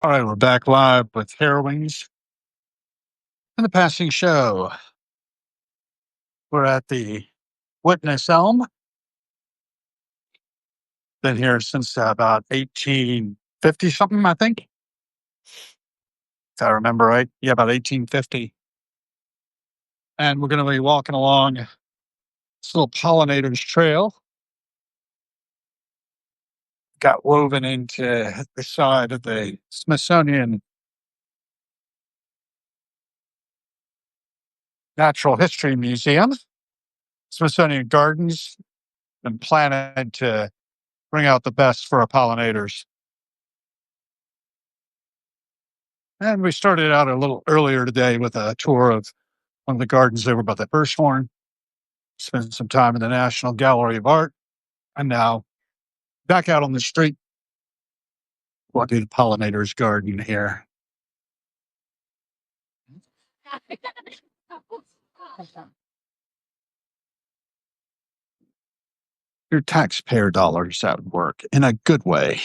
All right, we're back live with Harrowings and the Passing Show. We're at the Witness Elm. Been here since about 1850 something, I think. If I remember right. Yeah, about 1850. And we're going to be walking along this little pollinators trail. Got woven into the side of the Smithsonian Natural History Museum. Smithsonian Gardens been planted to bring out the best for our pollinators. And we started out a little earlier today with a tour of one of the gardens over by the Hirshhorn. Spent some time in the National Gallery of Art. And now back out on the street. We'll do the pollinators garden here. Your taxpayer dollars at work in a good way.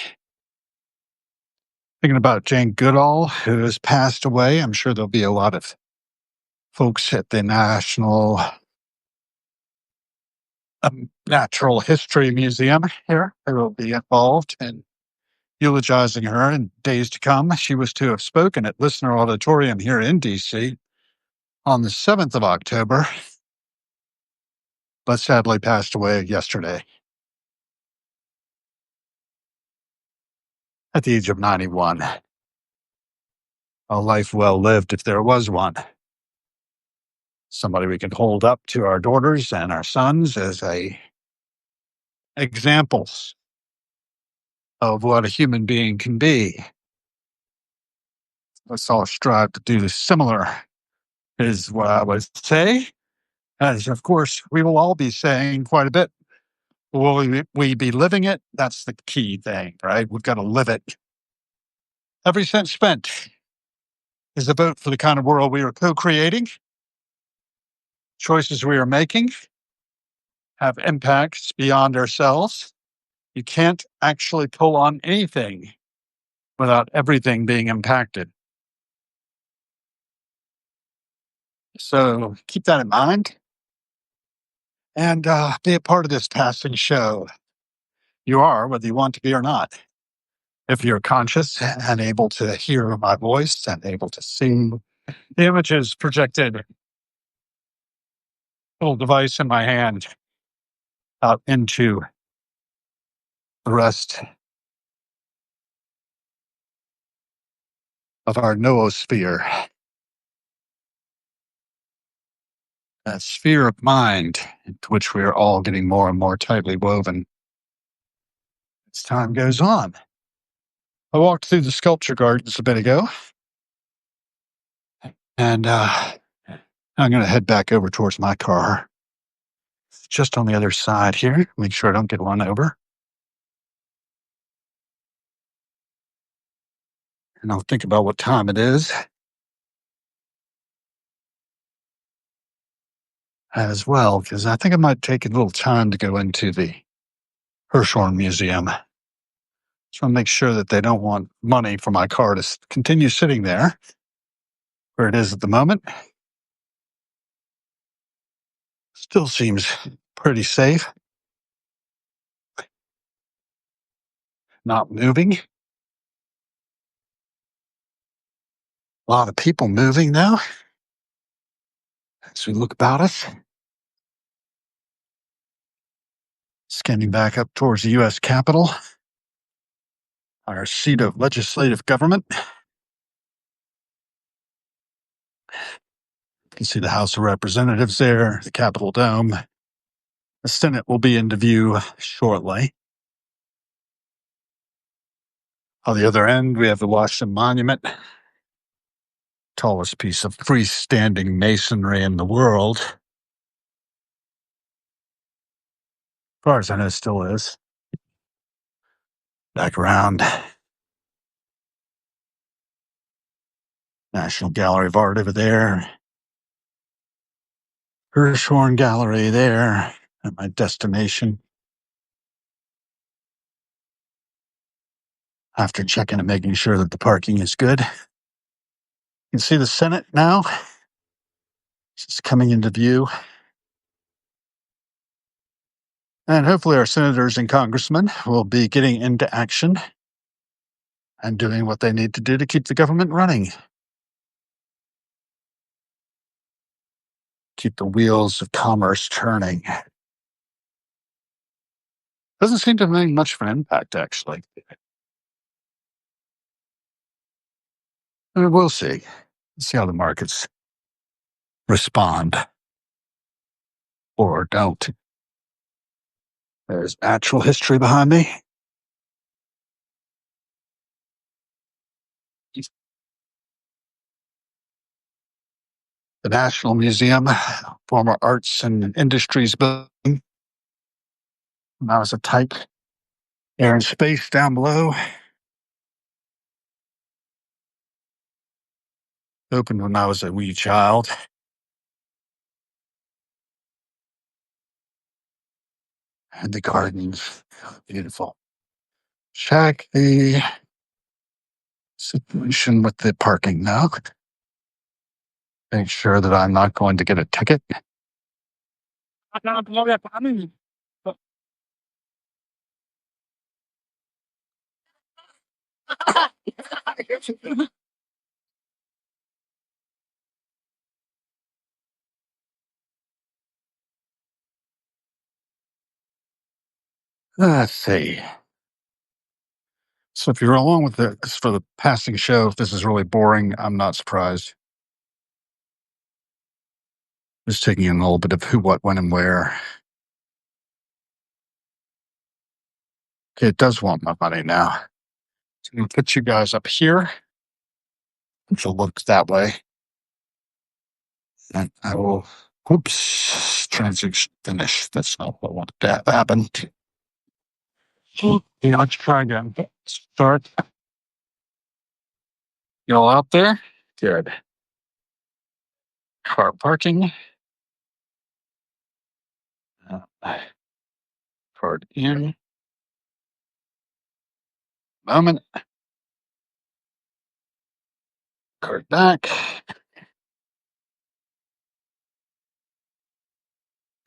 Thinking about Jane Goodall, who has passed away. I'm sure there'll be a lot of folks at the National Natural History Museum here who will be involved in eulogizing her in days to come. She was to have spoken at Listener Auditorium here in D.C. on the 7th of October, but sadly passed away yesterday at the age of 91. A life well lived if there was one. Somebody we can hold up to our daughters and our sons as examples of what a human being can be. Let's all strive to do similar, is what I would say. As, of course, we will all be saying quite a bit. Will we be living it? That's the key thing, right? We've got to live it. Every cent spent is a vote for the kind of world we are co-creating. Choices we are making have impacts beyond ourselves. You can't actually pull on anything without everything being impacted. So keep that in mind and be a part of this passing show. You are, whether you want to be or not. If you're conscious and able to hear my voice and able to see the images projected, little device in my hand out into the rest of our noosphere, that sphere of mind into which we are all getting more and more tightly woven as time goes on. I walked through the sculpture gardens a bit ago, and I'm going to head back over towards my car. Just on the other side here, make sure I don't get run over. And I'll think about what time it is as well, because I think I might take a little time to go into the Hirshhorn Museum. Just want to make sure that they don't want money for my car to continue sitting there where it is at the moment. Still seems pretty safe. Not moving. A lot of people moving now as we look about us. Scanning back up towards the U.S. Capitol, our seat of legislative government. You can see the House of Representatives there, the Capitol Dome. The Senate will be into view shortly. On the other end, we have the Washington Monument, tallest piece of freestanding masonry in the world. As far as I know, it still is. Back around. National Gallery of Art over there. Hirshhorn Gallery there at my destination. after checking and making sure that the parking is good. You can see the Senate now. It's coming into view. And hopefully, our senators and congressmen will be getting into action and doing what they need to do to keep the government running, keep the wheels of commerce turning. Doesn't seem to make much of an impact, actually. We'll see. See how the markets respond or don't. There's natural history behind me. The National Museum, former Arts and Industries building. And that was a type. Air and space down below. Opened when I was a wee child. And the gardens, beautiful. Check the situation with the parking now. Make sure that I'm not going to get a ticket. Let's see. So if you're along with this for the passing show, if this is really boring, I'm not surprised. Just taking in a little bit of who, what, when, and where. Okay, it does want my money now. So I'm going to put you guys up here. Which will look that way. And I will, oops, transition finish. That's not what I wanted to have happen. Yeah, let's try again. Start. You all out there? Good. Car parking. Card in. Moment. Card back.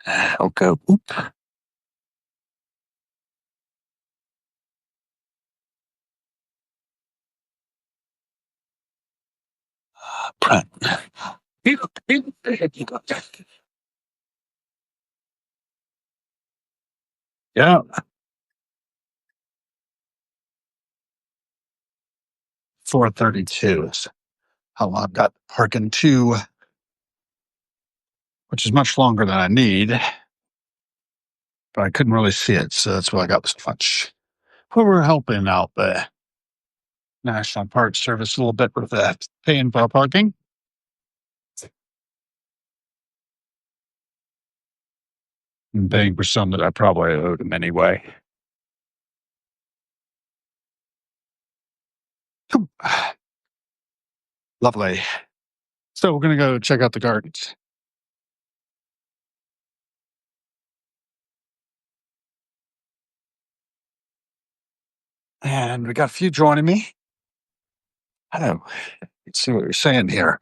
I'll go. Oop. Print. Yeah. 4:32 is how long I've got parking to, which is much longer than I need. But I couldn't really see it, so that's why I got so much. But we're helping out the National Park Service a little bit with that paying for parking. And paying for some that I probably owed them anyway. Lovely. So we're going to go check out the gardens. And we got a few joining me. Hello. Let's see what you're saying here.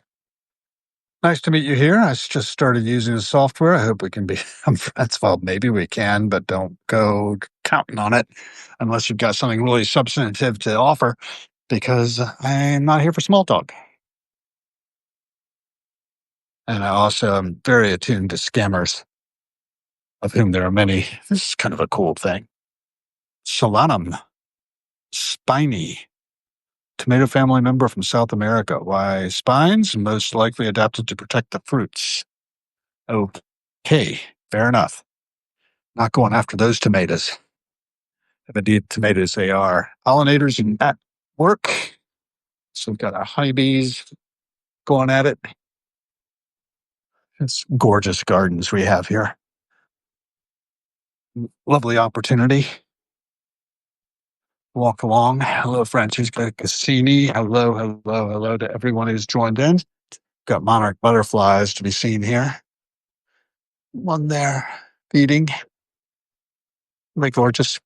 Nice to meet you here. I just started using the software. I hope we can become friends. Well, maybe we can, but don't go counting on it unless you've got something really substantive to offer, because I'm not here for small talk. And I also am very attuned to scammers, of whom there are many. This is kind of a cool thing. Solanum spiny, tomato family member from South America. Why spines? Most likely adapted to protect the fruits. Okay, fair enough. Not going after those tomatoes. If indeed tomatoes they are. Pollinators at work. So we've got our honeybees going at it. It's gorgeous gardens we have here. Lovely opportunity. Walk along. Hello, Francesca Cassini. Hello to everyone who's joined in. Got monarch butterflies to be seen here. One there feeding. Really gorgeous.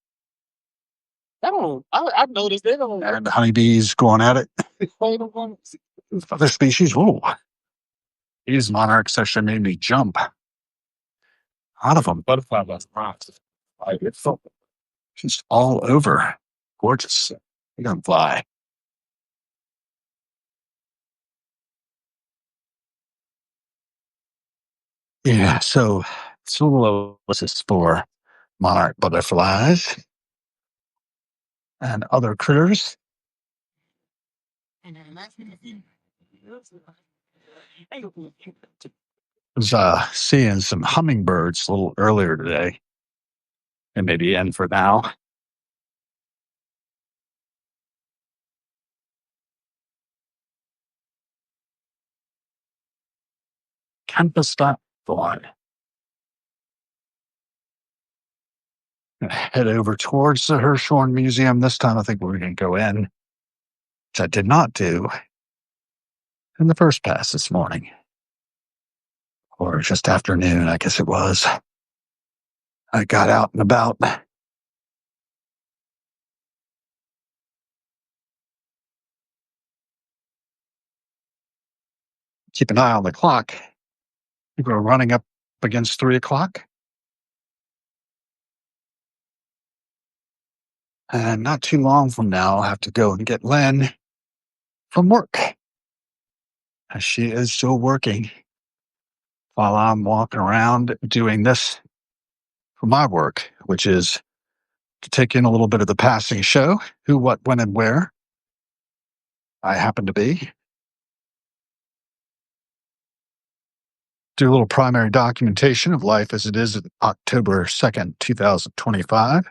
I've noticed they don't. And the honeybees going at it. Other species, whoa, these monarchs actually made me jump out of them. Butterfly was rocks. It's just all over. Gorgeous. You're gonna fly. Yeah, so it's a little oasis for monarch butterflies and other critters. Was seeing some hummingbirds a little earlier today, and maybe in for now. Campus fly. Head over towards the Hirshhorn Museum. This time I think we're going to go in, which I did not do in the first pass this morning. Or just afternoon, I guess it was. I got out and about. Keep an eye on the clock. We're running up against 3 o'clock. And not too long from now, I'll have to go and get Lynn from work. As she is still working while I'm walking around doing this for my work, which is to take in a little bit of the passing show, who, what, when, and where I happen to be. Do a little primary documentation of life as it is October 2nd, 2025.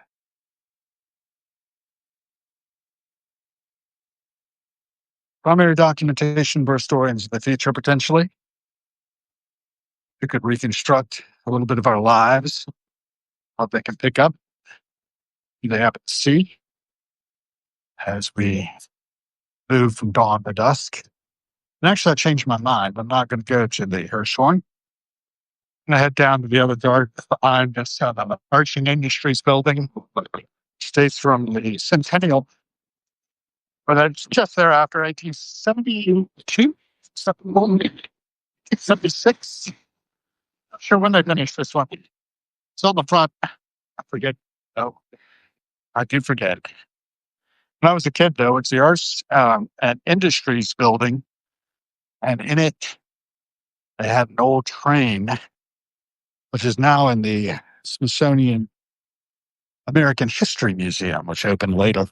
Primary documentation for historians of the future, potentially. Who could reconstruct a little bit of our lives, what they can pick up, who they happen to see as we move from dawn to dusk. And actually, I changed my mind. I'm not going to go to the Hirshhorn. I'm going to head down to the other dark behind this Arching Industries building. States from the Centennial, but it's just there after 1872, 76. Not sure when they finished this one. It's on the front. I forget. Oh, I do forget. When I was a kid, though, it's the Arts and Industries building, and in it, they had an old train, which is now in the Smithsonian American History Museum, which opened later.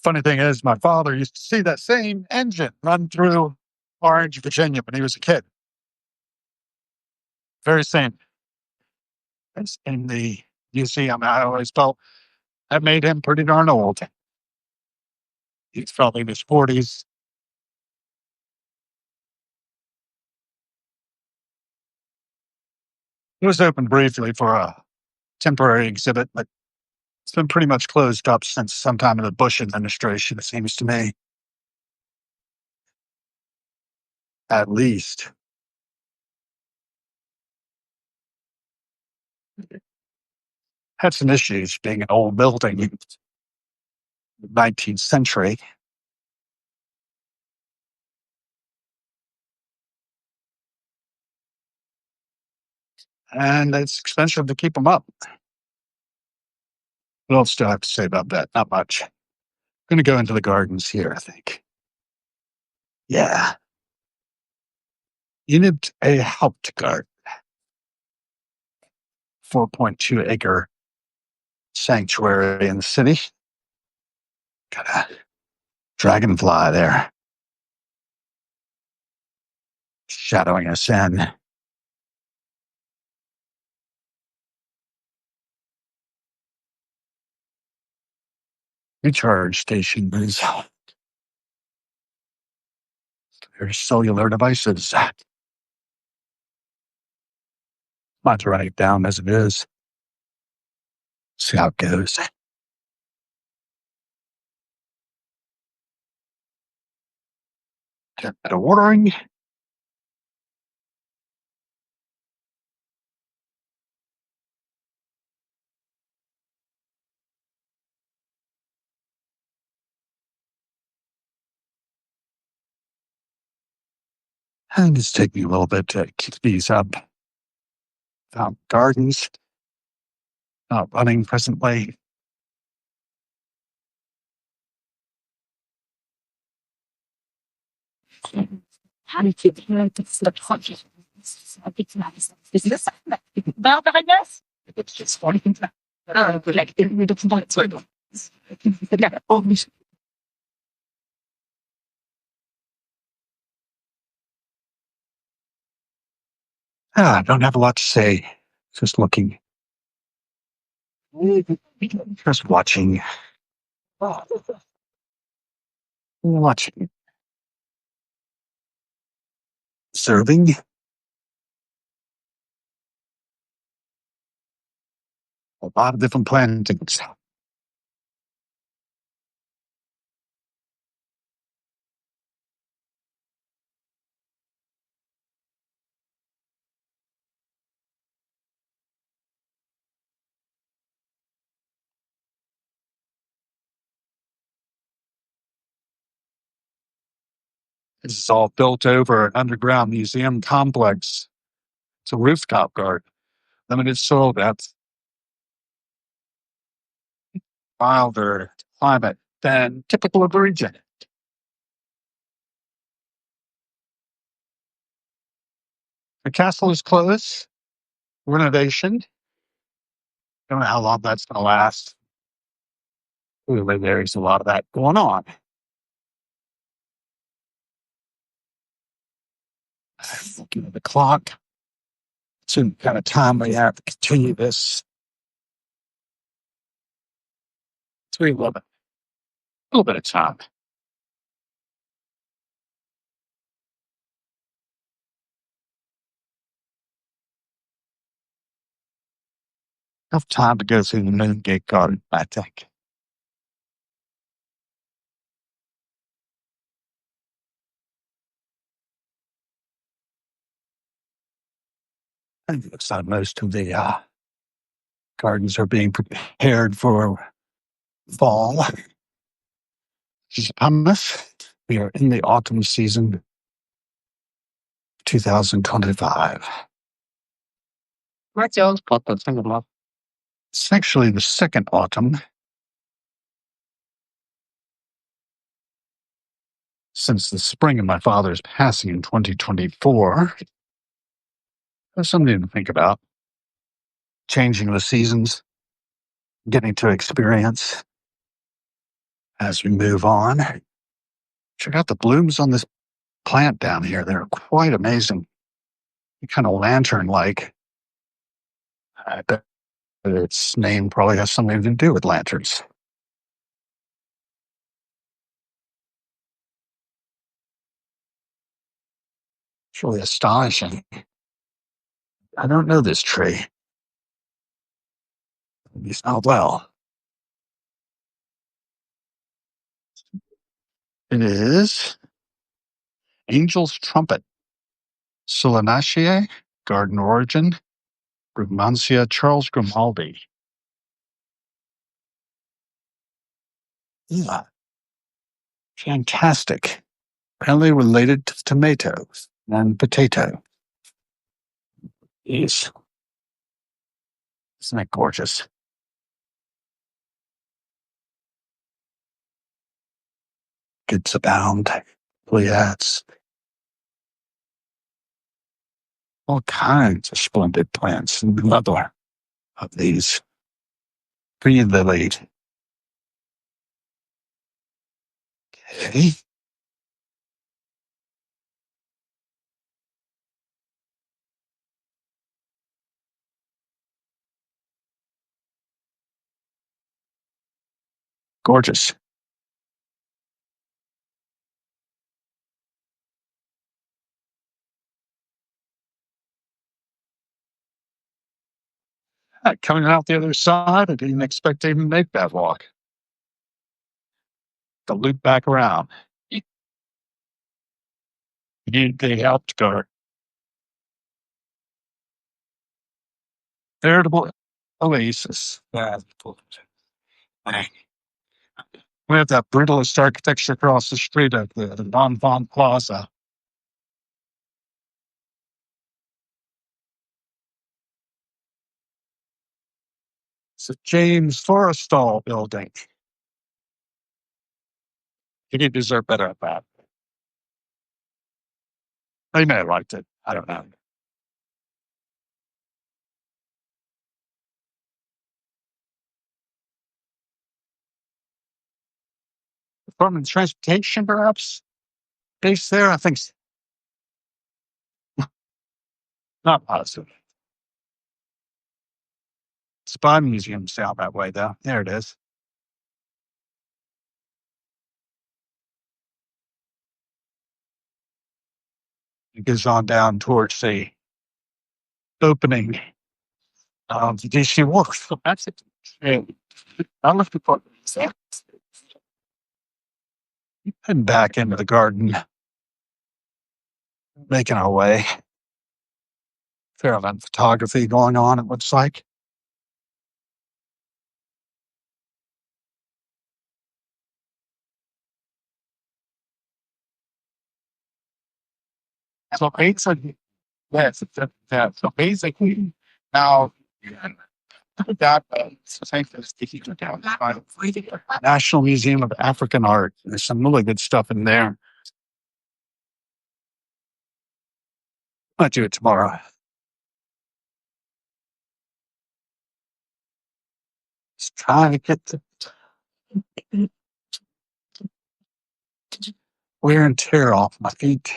Funny thing is, my father used to see that same engine run through Orange, Virginia when he was a kid. Very same. It's in the museum. I always felt that made him pretty darn old. He's probably in his 40s. It was open briefly for a temporary exhibit, but it's been pretty much closed up since sometime in the Bush administration, it seems to me. At least. Had some issues being an old building in the 19th century. And it's expensive to keep them up. What else do I have to say about that? Not much. I'm going to go into the gardens here, I think. Yeah. Unit a Hauptgarten, 4.2 acre sanctuary in the city. Got a dragonfly there shadowing us in. Recharge station is their cellular devices. Might to write it down as it is. See how it goes. Get a bit of watering. And it's taking a little bit to keep these up. Gardens, not running presently. I don't have a lot to say. Just looking. Just watching. Watching. Serving. A lot of different plantings. This is all built over an underground museum complex. It's a rooftop garden. Limited soil depth. Milder climate than typical of the region. The castle is closed. Renovation. Don't know how long that's going to last. Clearly, there's a lot of that going on. Looking at the clock. Soon kind of time we have to continue this. 3:11. A little bit of time. Enough time to go through the Moongate Garden, I think. I think it looks like most of the gardens are being prepared for fall. This is hummus. We are in the autumn season, 2025. It's actually the second autumn since the spring of my father's passing in 2024. There's something to think about. Changing the seasons, getting to experience as we move on. Check out the blooms on this plant down here. They're quite amazing. Kind of lantern-like. I bet its name probably has something to do with lanterns. It's really astonishing. I don't know this tree. It's not well. It is Angel's Trumpet. Solanaceae, garden origin, Brugmansia Charles Grimaldi. Yeah. Fantastic. Apparently related to tomatoes and potato. Yes. Isn't that gorgeous? Goods abound. Pleiades. All kinds of splendid plants and another of these. Green lily. Okay. Gorgeous. Coming out the other side, I didn't expect to even make that walk. To loop back around. They helped go. Veritable oasis. We have that brutalist architecture across the street of the Bonfont Plaza. It's a James Forrestal building. He deserve better at that. They may have liked it. I don't know. Department of Transportation, perhaps? Based there? I think not positive. Spy Museum's down that way, though. There it is. It goes on down towards the opening of the DC Wharf. That's it. I'm looking for heading back into the garden, making our way. Fair amount of photography going on, it looks like. So basically, yes, so basically, now that National Museum of African Art. There's some really good stuff in there. Might do it tomorrow. Just trying to get the wear and tear off my feet.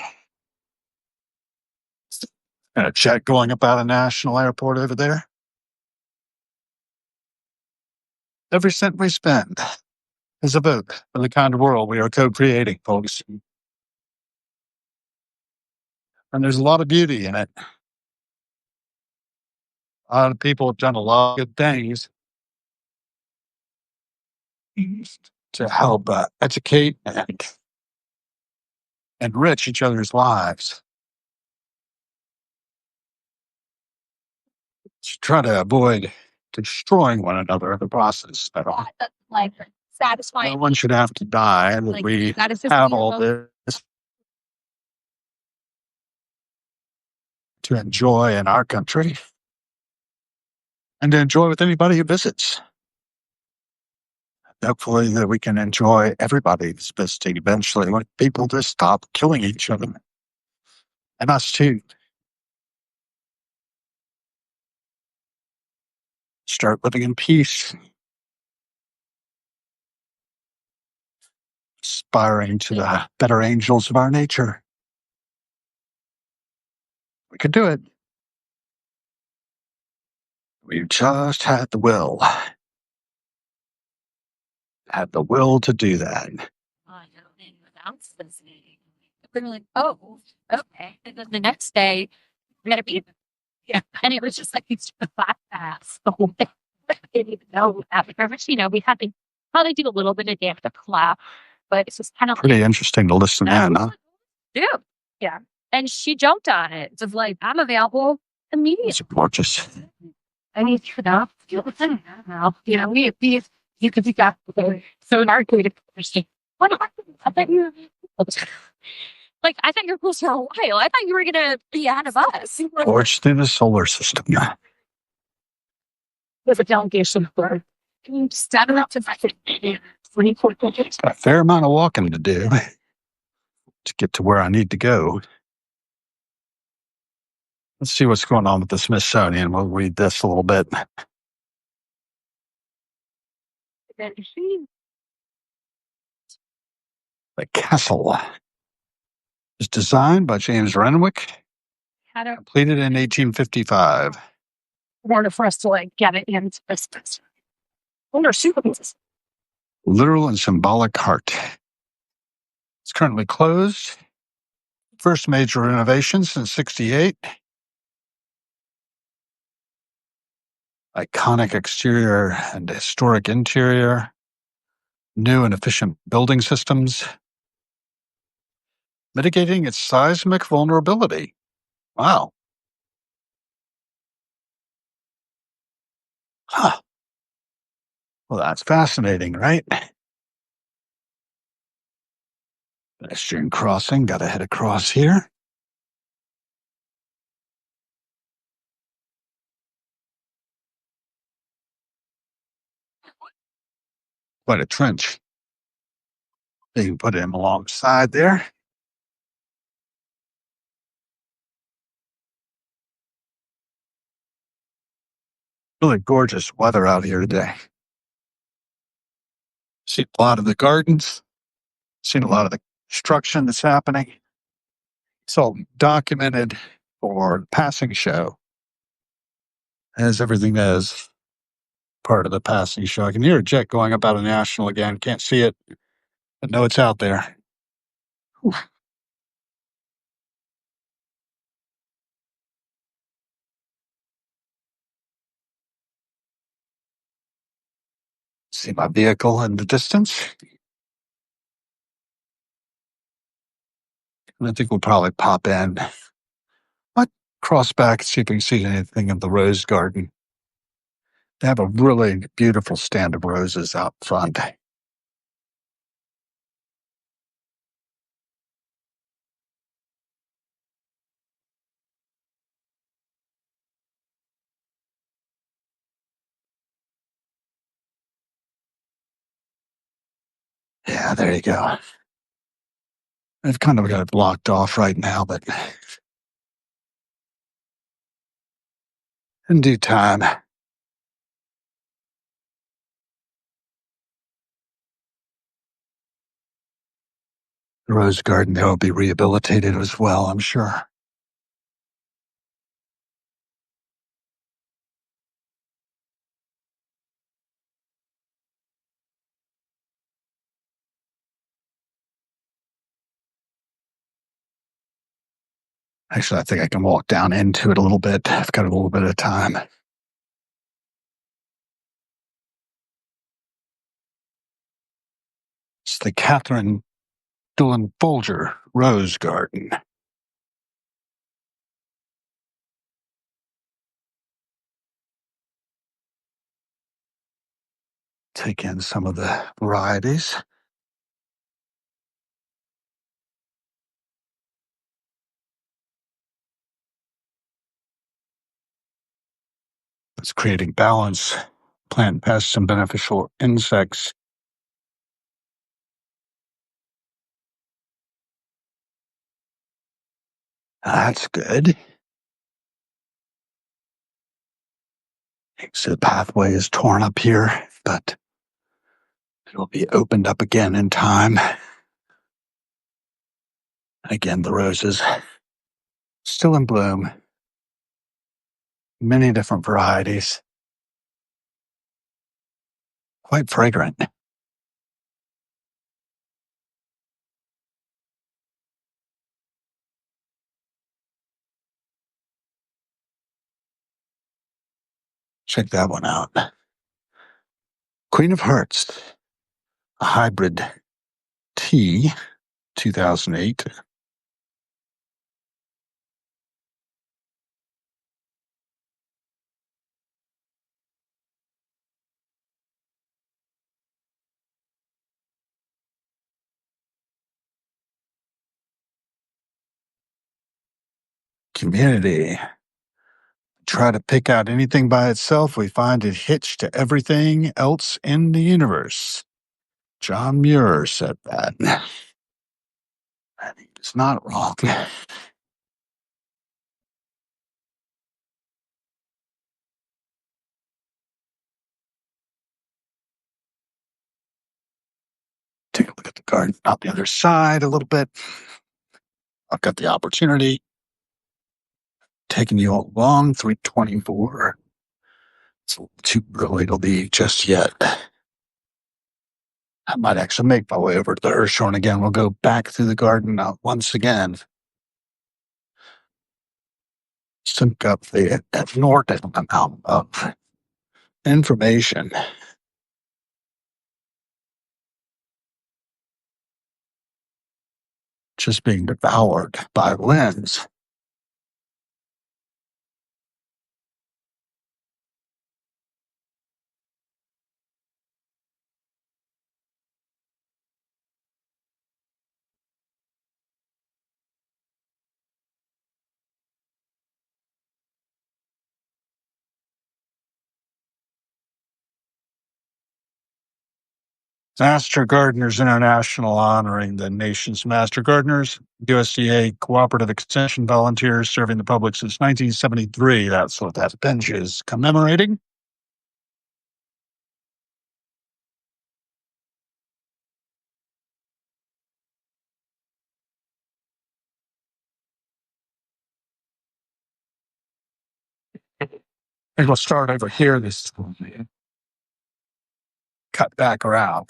Got a jet going up out of National Airport over there. Every cent we spend is a vote for the kind of world we are co-creating, folks. And there's a lot of beauty in it. A lot of people have done a lot of good things to help educate and enrich each other's lives. To try to avoid destroying one another in the process. But That's like satisfying. no one should have to die, and Like, we that is just have beautiful. all this to enjoy in our country and to enjoy with anybody who visits. Hopefully that we can enjoy everybody's visiting eventually when people just stop killing each other. And us too. Start living in peace. Aspiring to the better angels of our nature. We could do it. We just had the will. Had the will to do that. I know, and without listening, we were like, oh, okay. And then the next day, we had a meeting. Yeah. And it was just like these flat paths, the whole thing. I didn't even know after first, we had to probably do a little bit of dance to clap, but it's just kind of Pretty interesting to listen in, huh? do. Yeah. And she jumped on it. It's like, I'm available immediately. It's gorgeous. I need to know. You could be got so hard to understand. What I thought you like I thought you were close for a while. I thought you were gonna be ahead of us. Forged through the solar system. There's a delegation for stand up to 24 digits. A fair amount of walking to do to get to where I need to go. Let's see what's going on with the Smithsonian. We'll read this a little bit. The castle is designed by James Renwick, completed in 1855. In order for us to get it into this. Literal and symbolic heart. It's currently closed. First major renovation since '68. Iconic exterior and historic interior. New and efficient building systems. Mitigating its seismic vulnerability. Wow. Huh. Well, that's fascinating, right? Pedestrian crossing. Got to head across here. quite a trench. You can put him alongside there. Really gorgeous weather out here today. Seen a lot of the gardens, seen a lot of the construction that's happening. It's all documented for the passing show, as everything is part of the passing show. I can hear a jet going up out of National again. Can't see it, but know it's out there. Whew. See my vehicle in the distance. And I think we'll probably pop in. Might cross back and see if we can see anything in the rose garden. They have a really beautiful stand of roses out front. Yeah, there you go. I've kind of got it blocked off right now, but in due time. The rose garden there will be rehabilitated as well, I'm sure. Actually, I think I can walk down into it a little bit. I've got a little bit of time. It's the Catherine Dillon Folger Rose Garden. Take in some of the varieties. It's creating balance, plant pests and beneficial insects. That's good. So the pathway is torn up here, but it'll be opened up again in time. Again, the roses still in bloom. Many different varieties. Quite fragrant. Check that one out. Queen of Hearts, a hybrid tea, 2008. Community. Try to pick out anything by itself, we find it hitched to everything else in the universe. John Muir said that. And he is not wrong. Take a look at the garden on the other side a little bit. I've got the opportunity. Taking you all along, 324. It's a little too early to leave just yet. I might actually make my way over to the Hirshhorn again. We'll go back through the garden once again. Sync up the inordinate amount of information. Just being devoured by lens. Master Gardeners International honoring the nation's master gardeners, USDA cooperative extension volunteers serving the public since 1973. That's what that bench is commemorating. I think we'll start over here this time. Cut back around.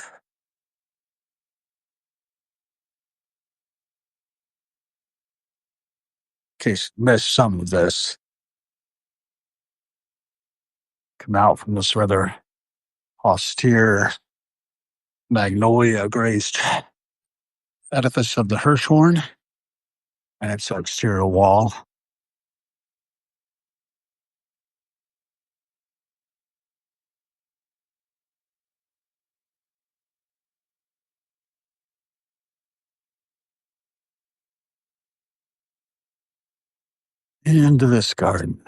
In case you missed some of this. Come out from this rather austere magnolia graced edifice of the Hirshhorn and its exterior wall. Into this garden.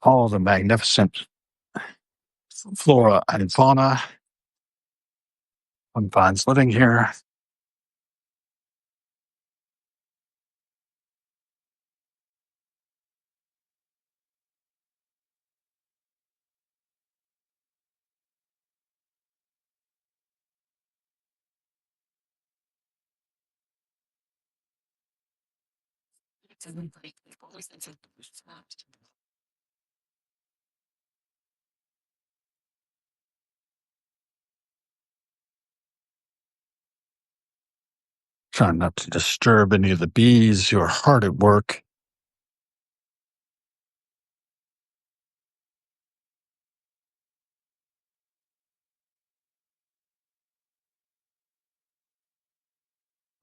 All the magnificent flora and fauna one finds living here. Trying not to disturb any of the bees who are hard at work.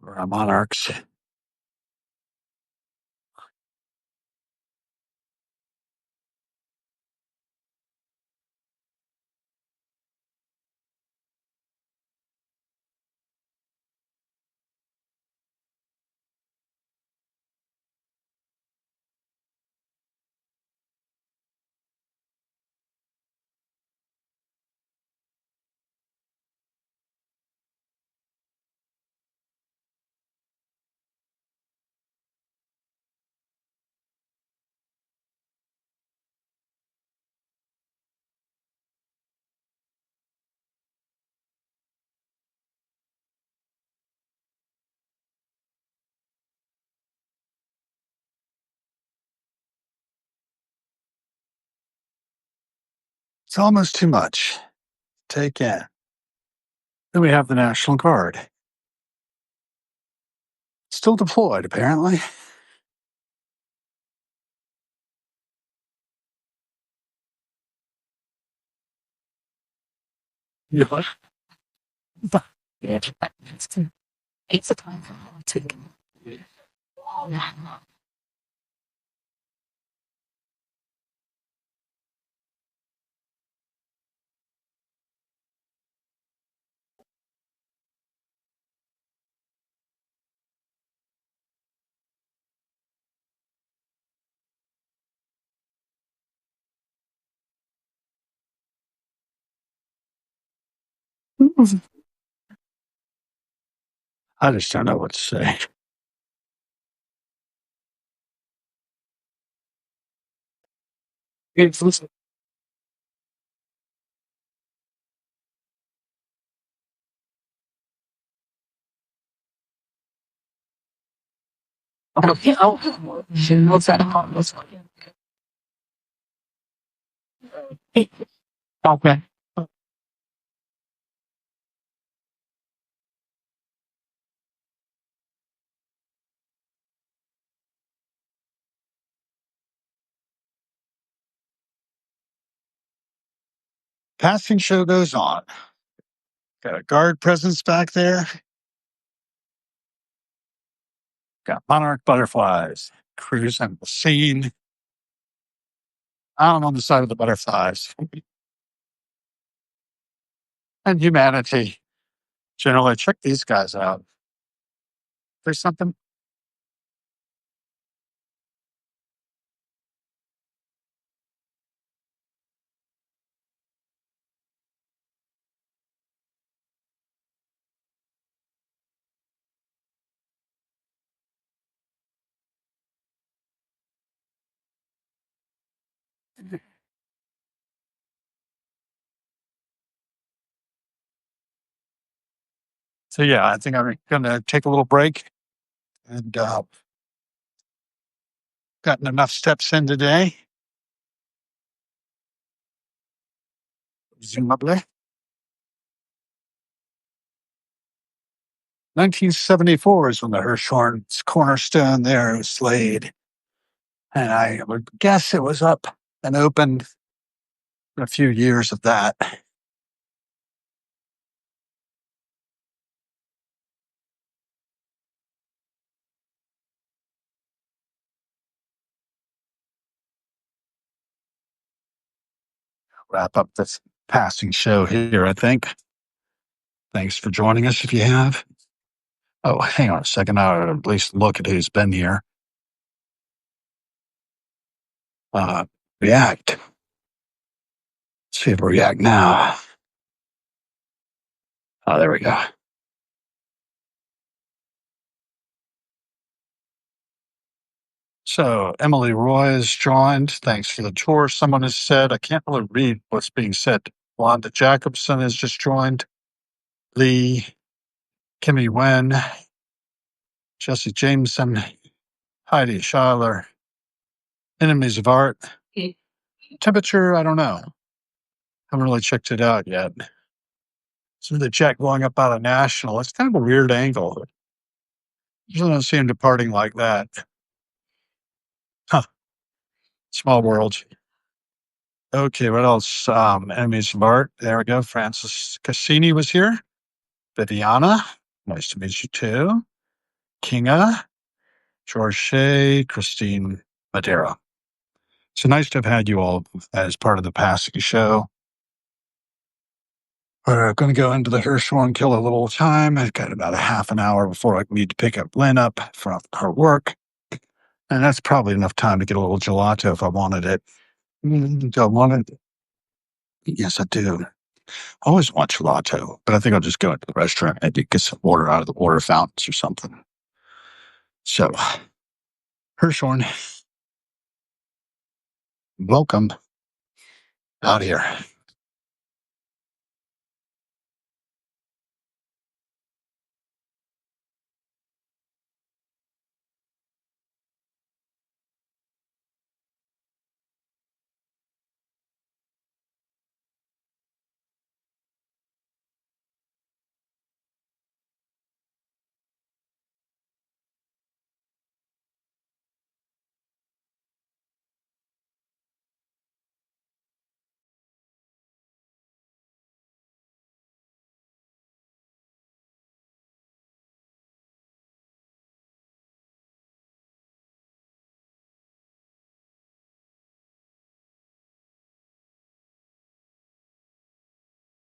Or our monarchs. It's almost too much. Take in. Then we have the National Guard. Still deployed, apparently. Yeah. It's a time for to I just don't know what to say. It's okay. Passing show goes on. Got a guard presence back there. Got monarch butterflies cruising the scene. I'm on the side of the butterflies. And humanity. Generally, check these guys out. There's something. So yeah, I think I'm gonna take a little break and gotten enough steps in today. Presumably. 1974 is when the Hirshhorn's cornerstone there was laid. And I would guess it was up and open for a few years of that. Wrap up this passing show here, I think. Thanks for joining us if you have. Oh, hang on a second. I'll at least look at who's been here. React. Let's see if we react now. Oh, there we go. So Emily Roy has joined. Thanks for the tour. Someone has said, I can't really read what's being said. Wanda Jacobson has just joined. Lee, Kimmy Wen, Jesse Jameson, Heidi Schuyler, Enemies of Art. Temperature, I don't know. Haven't really checked it out yet. So the jet going up out of National, it's kind of a weird angle. Usually don't see him departing like that. Huh. Small world. Okay, what else? Enemies of Art. There we go. Francis Cassini was here. Viviana. Nice to meet you too. Kinga. George Shea. Christine Madeira. So nice to have had you all as part of the passing show. We're going to go into the Hirshhorn, kill a little time. I've got about a half an hour before I need to pick up Lynn up from her work. And that's probably enough time to get a little gelato if I wanted it. Do I want it? Yes, I do. I always want gelato, but I think I'll just go into the restaurant and get some water out of the water fountains or something. So, Hirshhorn, welcome out here.